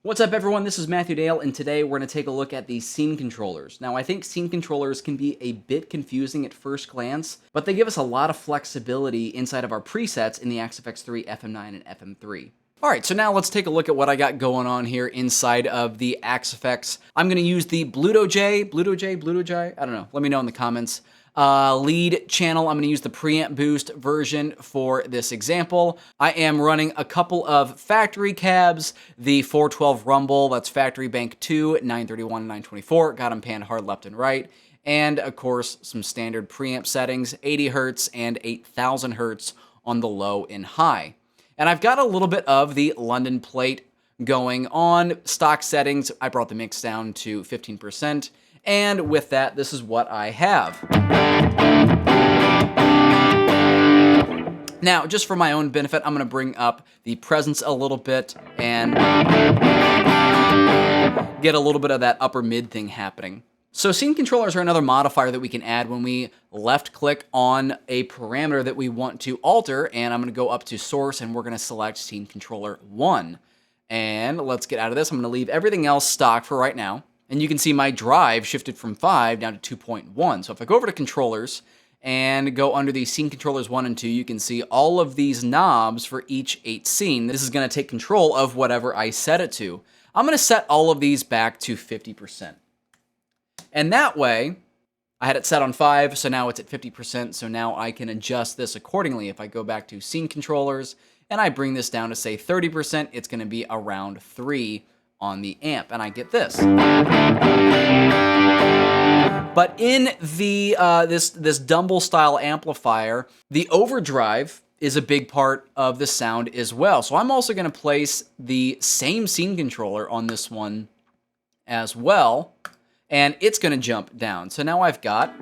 What's up everyone, this is Matthew Dale, and today we're going to take a look at the scene controllers. Now I think scene controllers can be a bit confusing at first glance, but they give us a lot of flexibility inside of our presets in the FX3, FM9, and FM3. Alright, so now let's take a look at what I got going on here inside of the FX. I'm going to use the Bluto J, I don't know, let me know in the comments. Lead channel, I'm going to use the preamp boost version for this example. I am running a couple of factory cabs, the 412 rumble, that's factory bank 2, 931, 924, got them panned hard left and right, and of course some standard preamp settings, 80 Hz and 8000 Hz on the low and high. And I've got a little bit of the London plate going on. Stock settings, I brought the mix down to 15%. And with that, this is what I have. Now, just for my own benefit, I'm going to bring up the presence a little bit and get a little bit of that upper mid thing happening. So scene controllers are another modifier that we can add when we left click on a parameter that we want to alter, and I'm going to go up to source and we're going to select scene controller 1. And let's get out of this. I'm going to leave everything else stock for right now. And you can see my drive shifted from 5 down to 2.1. So if I go over to controllers and go under the scene controllers 1 and 2, you can see all of these knobs for each 8 scene. This is going to take control of whatever I set it to. I'm going to set all of these back to 50%. And that way, I had it set on 5, so now it's at 50%, so now I can adjust this accordingly. If I go back to scene controllers and I bring this down to say 30%, it's going to be around 3 on the amp, and I get this. But in the this Dumble style amplifier, the overdrive is a big part of the sound as well. So I'm also going to place the same scene controller on this one as well, and it's going to jump down. So now I've got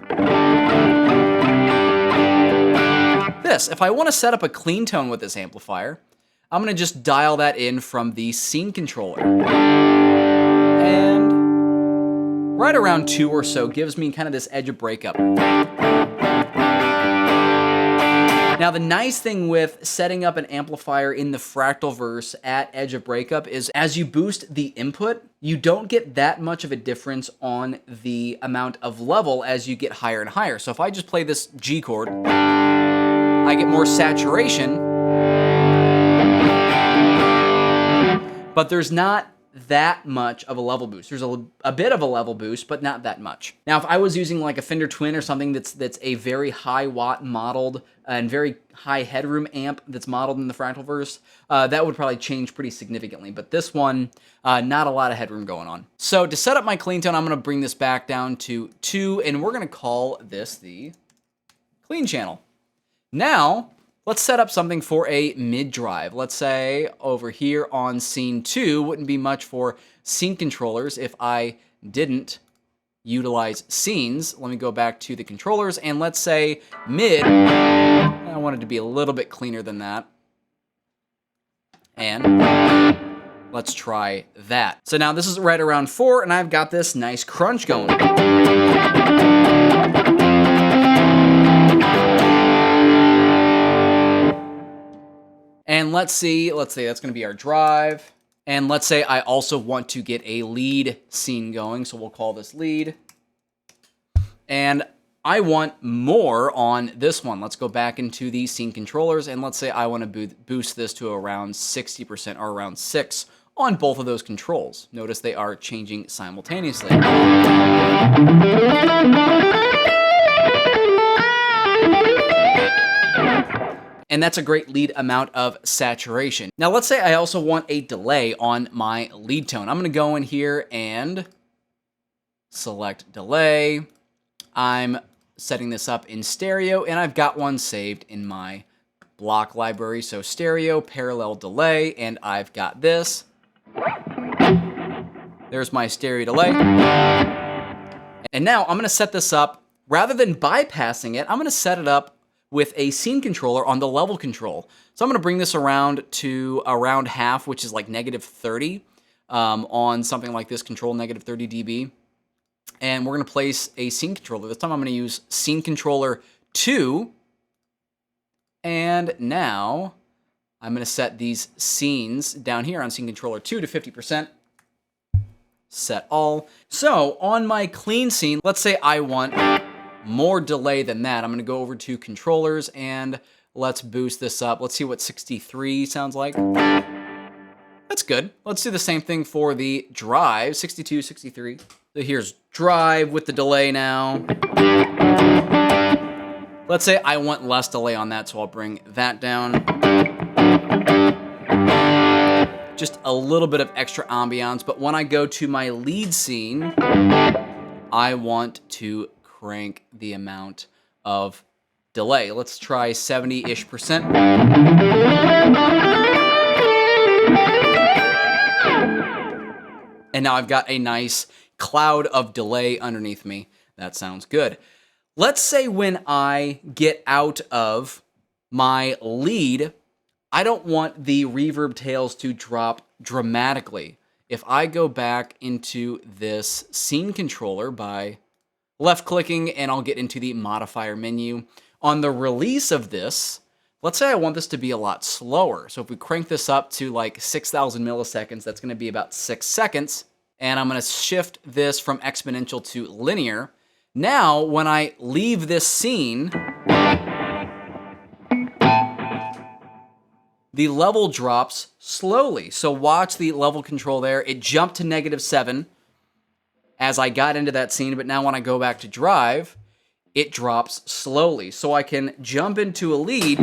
this. If I want to set up a clean tone with this amplifier, I'm going to just dial that in from the scene controller. And right around 2 or so gives me kind of this edge of breakup. Now the nice thing with setting up an amplifier in the Fractal verse at edge of breakup is as you boost the input, you don't get that much of a difference on the amount of level as you get higher and higher. So if I just play this G chord, I get more saturation, but there's not that much of a level boost. There's a bit of a level boost, but not that much. Now, if I was using like a Fender Twin or something that's a very high watt modeled and very high headroom amp that's modeled in the Fractal verse, that would probably change pretty significantly. But this one, not a lot of headroom going on. So to set up my clean tone, I'm going to bring this back down to 2, and we're going to call this the clean channel. Now, let's set up something for a mid drive. Let's say over here on scene 2, wouldn't be much for scene controllers if I didn't utilize scenes. Let me go back to the controllers and let's say mid. I want it to be a little bit cleaner than that. And let's try that. So now this is right around 4 and I've got this nice crunch going. And let's say that's going to be our drive. And let's say I also want to get a lead scene going, so we'll call this lead. And I want more on this one. Let's go back into the scene controllers, and let's say I want to boost this to around 60% or around 6 on both of those controls. Notice they are changing simultaneously. And that's a great lead amount of saturation. Now let's say I also want a delay on my lead tone. I'm gonna go in here and select delay. I'm setting this up in stereo and I've got one saved in my block library. So stereo, parallel delay, and I've got this. There's my stereo delay. And now I'm gonna set this up, rather than bypassing it, I'm gonna set it up with a scene controller on the level control. So I'm going to bring this around to around half, which is like -30 on something like this control, -30 dB. And we're going to place a scene controller. This time I'm going to use scene controller 2. And now I'm going to set these scenes down here on scene controller 2 to 50%. set all. So on my clean scene, let's say I want more delay than that. I'm going to go over to controllers and let's boost this up. Let's see what 63 sounds like. That's good. Let's do the same thing for the drive, 62, 63. So here's drive with the delay now. Let's say I want less delay on that, so I'll bring that down. Just a little bit of extra ambiance, but when I go to my lead scene, I want to crank the amount of delay. Let's try 70-ish%. And now I've got a nice cloud of delay underneath me. That sounds good. Let's say when I get out of my lead, I don't want the reverb tails to drop dramatically. If I go back into this scene controller by left-clicking, and I'll get into the modifier menu, on the release of this, let's say I want this to be a lot slower. So if we crank this up to like 6,000 milliseconds, that's going to be about 6 seconds. And I'm going to shift this from exponential to linear. Now, when I leave this scene, the level drops slowly. So watch the level control there. It jumped to -7 as I got into that scene, but now when I go back to drive, it drops slowly. So I can jump into a lead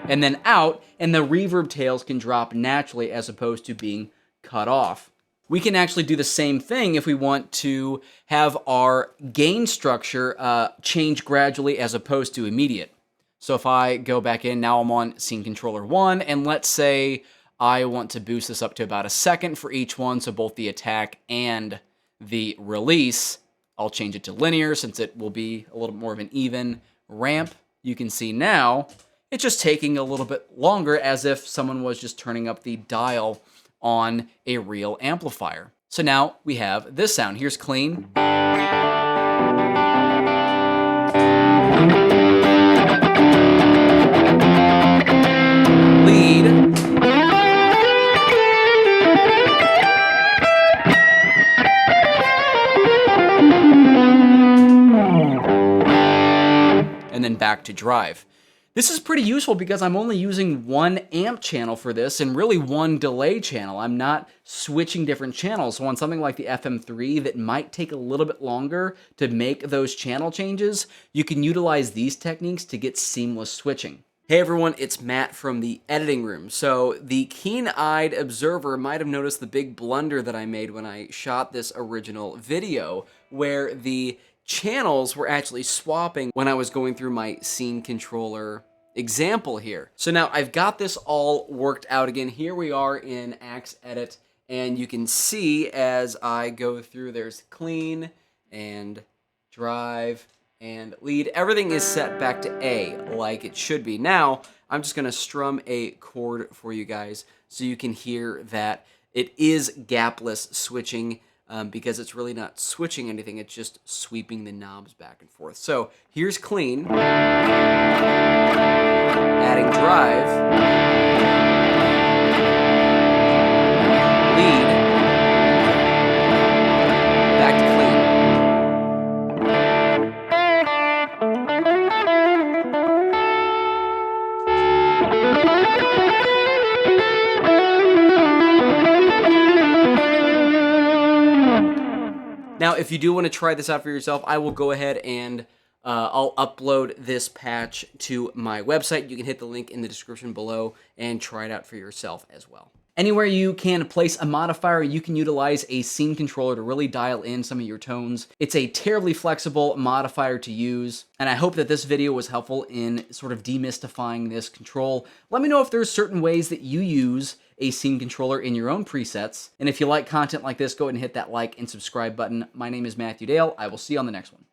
and then out, and the reverb tails can drop naturally as opposed to being cut off. We can actually do the same thing if we want to have our gain structure change gradually as opposed to immediate. So if I go back in, now I'm on scene controller 1, and let's say I want to boost this up to about 1 second for each one, so both the attack and the release. I'll change it to linear since it will be a little bit more of an even ramp. You can see now it's just taking a little bit longer, as if someone was just turning up the dial on a real amplifier. So now we have this sound. Here's clean. Lead. And then back to drive. This is pretty useful because I'm only using one amp channel for this and really one delay channel. I'm not switching different channels. So on something like the FM3 that might take a little bit longer to make those channel changes, you can utilize these techniques to get seamless switching. Hey everyone, it's Matt from the editing room. So the keen-eyed observer might have noticed the big blunder that I made when I shot this original video, where the channels were actually swapping when I was going through my scene controller example here. So now I've got this all worked out again. Here we are in Axe Edit, and you can see as I go through, there's clean and drive and lead. Everything is set back to A like it should be. Now I'm just gonna strum a chord for you guys so you can hear that it is gapless switching, because it's really not switching anything, it's just sweeping the knobs back and forth. So here's clean, adding drive, lead, back to clean. Now, if you do want to try this out for yourself, I will go ahead and I'll upload this patch to my website. You can hit the link in the description below and try it out for yourself as well. Anywhere you can place a modifier, you can utilize a scene controller to really dial in some of your tones. It's a terribly flexible modifier to use, and I hope that this video was helpful in sort of demystifying this control. Let me know if there's certain ways that you use a scene controller in your own presets, and if you like content like this, go ahead and hit that like and subscribe button. My name is Matthew Dale. I will see you on the next one.